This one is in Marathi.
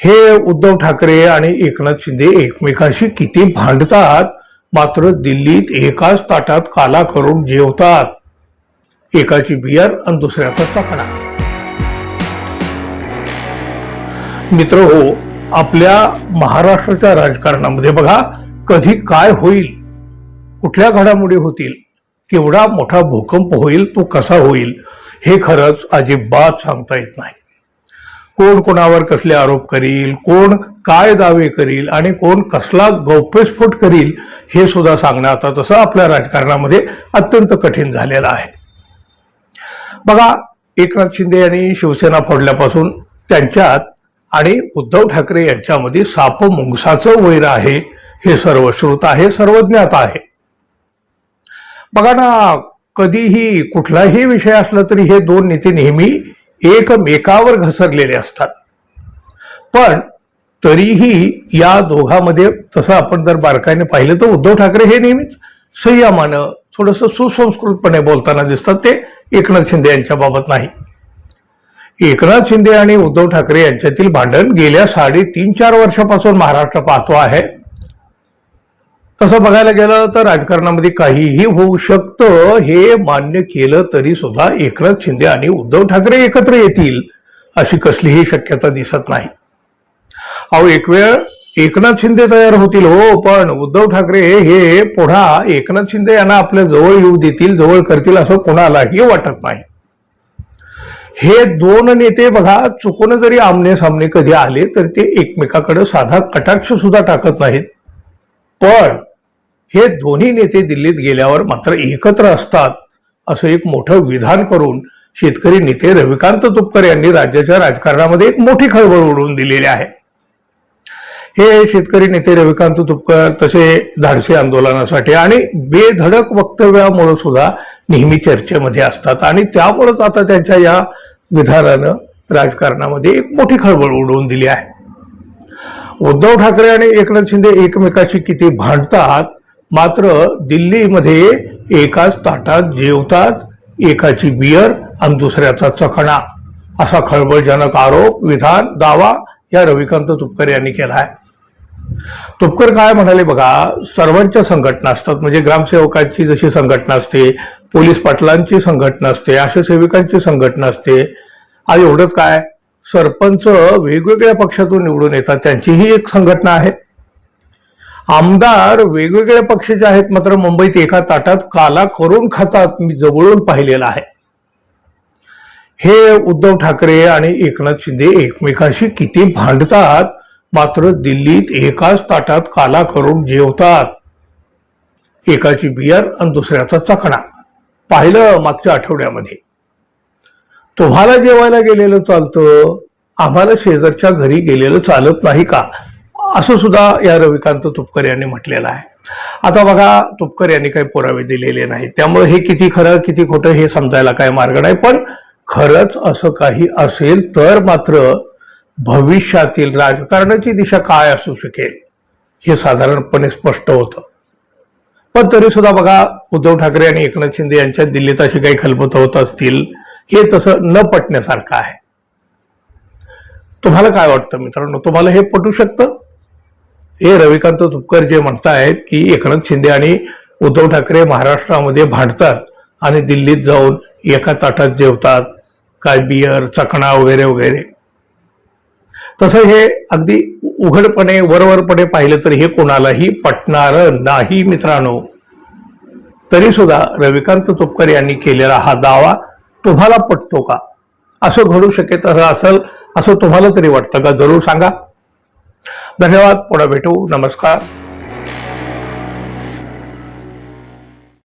हे उद्धव ठाकरे आणि एकनाथ शिंदे एकमेकाशी किती भांडतात, मात्र दिल्लीत एकाच ताटात काला करून जेवतात. एकाची बियर आणि दुसऱ्याचा चकणा. मित्र हो, आपल्या महाराष्ट्राच्या राजकारणामध्ये बघा कधी काय होईल, कुठल्या घडामोडी होतील, केवढा मोठा भूकंप होईल, तो कसा होईल, हे खरंच अजिबात सांगता येत नाही. कोण कोणावर कसले आरोप करील, कोण काय दावे करील आणि कोण कसला गौप्यस्फोट करील, हे सुद्धा सांगणं आता तसं आपल्या राजकारणामध्ये अत्यंत कठीण झालेलं आहे. बघा, एकनाथ शिंदे यांनी शिवसेना फोडल्यापासून त्यांच्यात आणि उद्धव ठाकरे यांच्यामध्ये साप मुंगसाचं वैर आहे, हे सर्वश्रुत आहे, सर्वज्ञात आहे. बघा ना, कधीही कुठलाही विषय असला तरी हे दोन नेते नेहमी एकमेकावर घसरलेले असतात. पण तरीही या दोघांमध्ये तसं आपण जर बारकाईने पाहिलं तर उद्धव ठाकरे हे नेहमीच संयमानं थोडंसं सुसंस्कृतपणे बोलताना दिसतात. ते एकनाथ शिंदे यांच्या बाबत नाही. एकनाथ शिंदे आणि उद्धव ठाकरे यांच्यातील भांडण गेल्या 3.5-4 वर्षापासून महाराष्ट्र पाहतो आहे. तसं बघायला गेलं तर राजकारणामध्ये काहीही होऊ शकतं हे मान्य केलं तरी सुद्धा एकनाथ शिंदे आणि उद्धव ठाकरे एकत्र येतील अशी कसलीही शक्यता दिसत नाही. अहो, एक वेळ एकनाथ शिंदे तयार होतील हो, पण उद्धव ठाकरे हे पुन्हा एकनाथ शिंदे यांना आपल्या जवळ येऊ देतील, जवळ करतील असं कोणालाही वाटत नाही. हे दोन नेते बघा चुकून जरी आमने सामने कधी आले तर ते एकमेकाकडे साधा कटाक्ष सुद्धा टाकत नाहीत. पण हे दोन्ही नेते दिल्लीत गेल्यावर मात्र एकत्र असतात असं एक मोठं विधान करून शेतकरी नेते रविकांत तुपकर यांनी राज्याच्या राजकारणामध्ये एक मोठी खळबळ उडवून दिलेली आहे. हे शेतकरी नेते रविकांत तुपकर तसे धाडसी आंदोलनासाठी आणि बेधडक वक्तव्यामुळे सुद्धा नेहमी चर्चेमध्ये असतात आणि त्यामुळेच आता त्यांच्या या विधानानं राजकारणामध्ये एक मोठी खळबळ उडवून दिली आहे. उद्धव ठाकरे आणि एकनाथ शिंदे एकमेकाशी किती भांडतात, मात्र दिल्लीमध्ये एकाच ताटात जेवतात, एकाची बियर आणि दुसऱ्याचा चकणा, असा खळबळजनक आरोप, विधान, दावा या रविकांत तुपकर यांनी केला आहे. तुपकर काय म्हणाले बघा, सर्वांच्या संघटना असतात, म्हणजे ग्रामसेवकांची जशी संघटना असते, पोलीस पाटलांची संघटना असते, आशा सेविकांची संघटना असते, आज एवढंच काय, सरपंच वेगवेगळ्या पक्षातून निवडून येतात, त्यांचीही एक संघटना आहे. आमदार वेगवेगळ्या पक्षाचे आहेत, मात्र मुंबईत एका ताटात काला करून खातात, मी जवळून पाहिलेलं आहे. हे उद्धव ठाकरे आणि एकनाथ शिंदे एकमेकाशी किती भांडतात, मात्र दिल्लीत एकाच ताटात काला करून जेवतात, एकाची बियर आणि दुसऱ्याचा चकणा. पाहिलं मागच्या आठवड्यामध्ये. तुम्हाला जेवायला गेलेलं चालतं, आम्हाला शेजारच्या घरी गेलेलं चालत नाही का, असं सुद्धा या रविकांत तुपकर यांनी म्हटलेलं आहे. आता बघा, तुपकर यांनी काही पुरावे दिलेले नाही, त्यामुळे हे किती खरं किती खोटं हे समजायला काय मार्ग नाही. पण खरंच असं काही असेल तर मात्र भविष्यातील राजकारणाची दिशा काय असू शकेल हे साधारणपणे स्पष्ट होतं. पण तरी सुद्धा बघा, उद्धव ठाकरे आणि एकनाथ शिंदे यांच्यात दिल्लीत अशी काही खलबतं होत असतील, हे तसं न पटण्यासारखं आहे. तुम्हाला काय वाटतं मित्रांनो, तुम्हाला हे पटू शकतं? हे रविकांत तुपकर जे म्हणतायत की एकनाथ शिंदे आणि उद्धव ठाकरे महाराष्ट्रामध्ये भांडतात आणि दिल्लीत जाऊन एका ताटात जेवतात, काय बियर, चकणा वगैरे वगैरे, तसं हे अगदी उघडपणे वरवरपणे पाहिलं तर हे कोणालाही पटणार नाही मित्रांनो. तरी सुद्धा रविकांत तुपकर यांनी केलेला हा दावा तुम्हाला पटतो का? असं घडू शकेल असेल असं तुम्हाला तरी वाटतं का? जरूर सांगा. धन्यवाद. पुन्हा भेटू. नमस्कार.